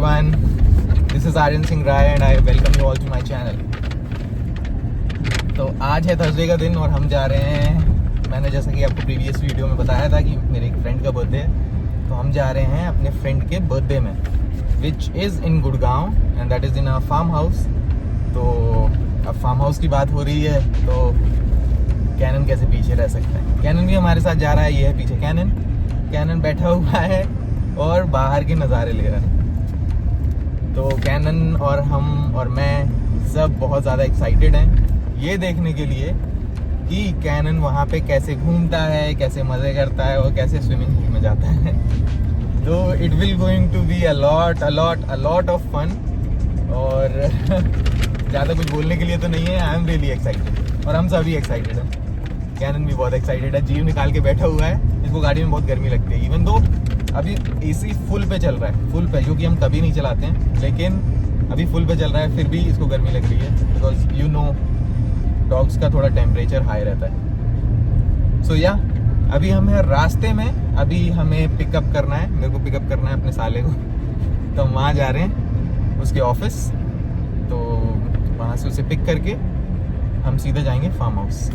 everyone. This is Aryan Singh Rai and I welcome you all to my channel. तो आज है Thursday का दिन और हम जा रहे हैं, मैंने जैसा कि आपको प्रीवियस वीडियो में बताया था कि मेरे एक फ्रेंड का बर्थडे है, तो हम जा रहे हैं अपने फ्रेंड के बर्थडे में, which is in Gurgaon and that is in a farm house. तो अब फार्म हाउस की बात हो रही है तो कैनन कैसे पीछे रह सकता है. कैनन भी हमारे साथ जा रहा है, ये है पीछे कैनन बैठा हुआ है और बाहर के नज़ारे ले रहा है. तो कैनन और हम और मैं सब बहुत ज़्यादा एक्साइटेड हैं ये देखने के लिए कि कैनन वहाँ पे कैसे घूमता है, कैसे मज़े करता है और कैसे स्विमिंग पूल में जाता है. तो it will going to be a lot of fun. और ज़्यादा कुछ बोलने के लिए तो नहीं है. आई एम रियली एक्साइटेड और हम सभी एक्साइटेड हैं. कैनन भी बहुत एक्साइटेड है, जीव निकाल के बैठा हुआ है. इसको गाड़ी में बहुत गर्मी लगती है, इवन दो अभी एसी फुल पे चल रहा है, फुल पे, जो कि हम कभी नहीं चलाते हैं, लेकिन अभी फुल पे चल रहा है, फिर भी इसको गर्मी लग रही है बिकॉज यू नो डॉग्स का थोड़ा टेम्परेचर हाई रहता है. सो या अभी हम हैं रास्ते में, अभी हमें पिकअप करना है, मेरे को पिकअप करना है अपने साले को. तो हम वहाँ जा रहे हैं उसके ऑफिस. तो वहाँ से उसे पिक करके हम सीधे जाएंगे फार्म हाउस.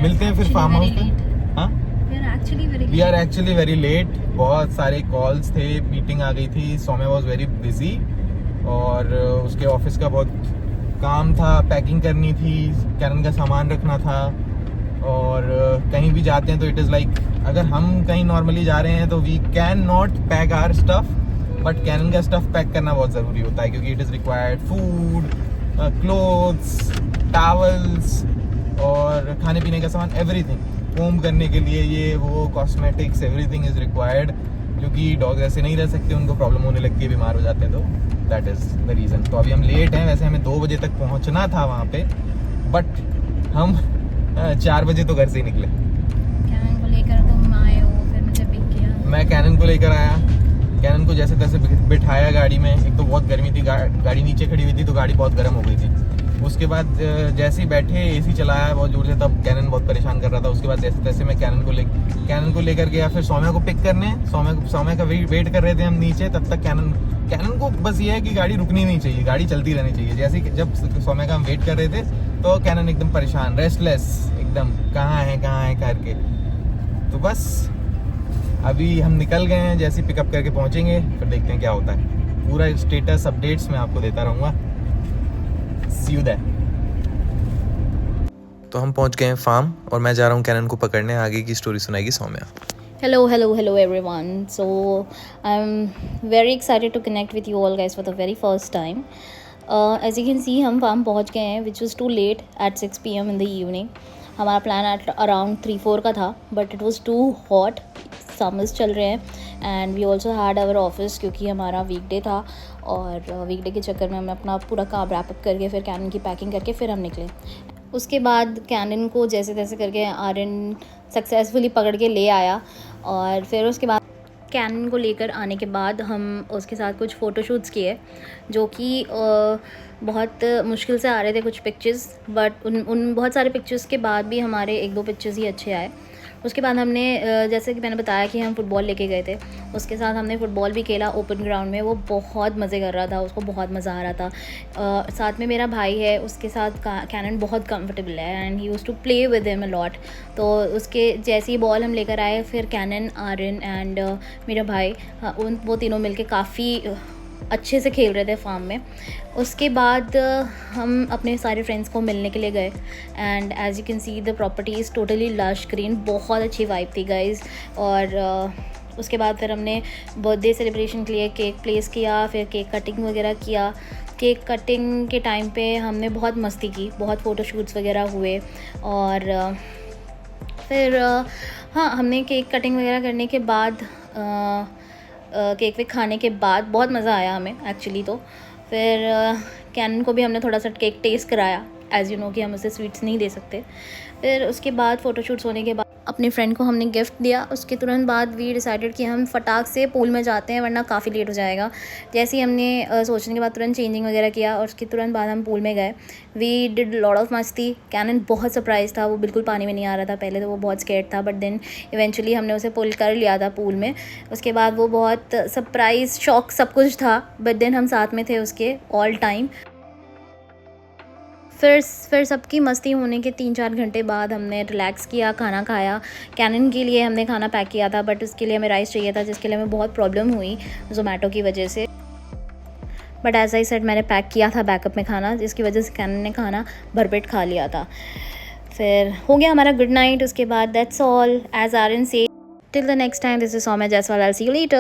मिलते हैं फिर फार्म हाउस में. हाँ, we are actually very late. बहुत सारे कॉल्स थे, मीटिंग आ गई थी, सौम्या वॉज वेरी बिजी और उसके ऑफिस का बहुत काम था, पैकिंग करनी थी, कैनन का सामान रखना था. और कहीं भी जाते हैं तो इट इज़ लाइक, अगर हम कहीं नॉर्मली जा रहे हैं तो we can not pack our stuff, but Canon का स्टफ पैक करना बहुत ज़रूरी होता है क्योंकि it is required food, clothes, towels और खाने पीने का सामान, एवरीथिंग. कोम करने के लिए ये वो कॉस्मेटिक्स, एवरीथिंग इज़ रिक्वायर्ड, क्योंकि डॉग ऐसे नहीं रह सकते, उनको प्रॉब्लम होने लगती है, बीमार हो जाते हैं. तो दैट इज़ द रीज़न. तो अभी हम लेट हैं. वैसे हमें 2 बजे तक पहुंचना था वहाँ पे, बट हम 4 बजे तो घर से ही निकले. कैनन को लेकर तुम आए हो, फिर मुझे पिक किया. मैं कैनन को लेकर आया, कैनन को जैसे तैसे बिठाया गाड़ी में. एक तो बहुत गर्मी थी, गाड़ी नीचे खड़ी हुई थी तो गाड़ी बहुत गर्म हो गई थी. उसके बाद जैसे ही बैठे एसी चलाया बहुत जोर से, तब कैनन बहुत परेशान कर रहा था. उसके बाद जैसे तैसे मैं कैनन को लेकर गया फिर सौम्या को पिक करने. सौम्या का वेट कर रहे थे हम नीचे. तब तक कैनन को बस ये है कि गाड़ी रुकनी नहीं चाहिए, गाड़ी चलती रहनी चाहिए. जैसे ही जब सौम्या का हम वेट कर रहे थे तो कैनन एकदम परेशान, रेस्टलेस एकदम, कहाँ है करके. तो बस अभी हम निकल गए हैं. जैसे ही पिकअप करके पहुँचेंगे फिर देखते हैं क्या होता है. पूरा स्टेटस अपडेट्स मैं आपको देता रहूँगा. See you there. तो हम पहुंच गए हैं फार्म और मैं जा रहा हूं कैनन को पकड़ने. आगे की स्टोरी सुनाएगी Saumya. Hello everyone. So I'm very excited to connect with you all guys for the very first time. As you can see हम फार्म पहुंच गए हैं, which was too late at 6 PM in the evening. हमारा plan at around 3-4 का था, but it was too hot. Summers चल रहे हैं and we also had our office क्योंकि हमारा वीकडे था. और वीकडे के चक्कर में हमने अपना पूरा काम रैप अप करके फिर कैनन की पैकिंग करके फिर हम निकले. उसके बाद कैनन को जैसे तैसे करके आर्यन सक्सेसफुली पकड़ के ले आया. और फिर उसके बाद कैनन को लेकर आने के बाद हम उसके साथ कुछ फ़ोटोशूट्स किए, जो कि बहुत मुश्किल से आ रहे थे कुछ पिक्चर्स, बट उन बहुत सारे पिक्चर्स के बाद भी हमारे 1-2 पिक्चर्स ही अच्छे आए. उसके बाद हमने जैसे कि मैंने बताया कि हम फ़ुटबॉल लेके गए थे, उसके साथ हमने फ़ुटबॉल भी खेला ओपन ग्राउंड में. वो बहुत मज़े कर रहा था, उसको बहुत मज़ा आ रहा था. साथ में मेरा भाई है, उसके साथ कैनन बहुत कंफर्टेबल है and he used to play with him a lot. तो उसके जैसी बॉल हम लेकर आए, फिर कैनन, आर्यन एंड मेरा भाई, वो तीनों मिलके काफ़ी अच्छे से खेल रहे थे फार्म में. उसके बाद हम अपने सारे फ्रेंड्स को मिलने के लिए गए and as you can see the property is totally lush green. बहुत अच्छी वाइब थी गाइज. और उसके बाद फिर हमने बर्थडे सेलिब्रेशन के लिए केक प्लेस किया, फिर केक कटिंग वगैरह किया. केक कटिंग के टाइम पे हमने बहुत मस्ती की, बहुत फ़ोटोशूट्स वगैरह हुए. और फिर हाँ, हमने केक कटिंग वगैरह करने के बाद केक वेक खाने के बाद बहुत मज़ा आया हमें एक्चुअली. तो फिर कैनन को भी हमने थोड़ा सा केक टेस्ट कराया, एज़ यू नो कि हम उसे स्वीट्स नहीं दे सकते. फिर उसके बाद फ़ोटोशूट्स होने के बाद अपने फ्रेंड को हमने गिफ्ट दिया। उसके तुरंत बाद वी डिसाइडेड कि हम फटाक से पूल में जाते हैं वरना काफ़ी लेट हो जाएगा। जैसे ही हमने सोचने के बाद तुरंत चेंजिंग वगैरह किया और उसके तुरंत बाद हम पूल में गए। वी डिड लॉट ऑफ मस्ती। कैनन बहुत सरप्राइज था, वो बिल्कुल पानी में नहीं आ रहा था पहले, तो वो बहुत स्केर्ड था, बट देन इवेंचुअली हमने उसे पुल कर लिया था पूल में। उसके बाद वो बहुत सरप्राइज, शॉक, सब कुछ था, बट देन हम साथ में थे उसके ऑल टाइम। फिर सबकी मस्ती होने के 3-4 घंटे बाद हमने रिलैक्स किया, खाना खाया। कैनन के लिए हमने खाना पैक किया था, बट उसके लिए हमें राइस चाहिए था, जिसके लिए हमें बहुत प्रॉब्लम हुई ज़ोमैटो की वजह से। बट एज आई सेड, मैंने पैक किया था बैकअप में खाना, जिसकी वजह से कैनन ने खाना भरपेट खा लिया था। फिर हो गया हमारा गुड नाइट। उसके बाद दैट्स ऑल, एज आर्यन से, till the next time, this is Saumya Jaiswal. I will see you letter.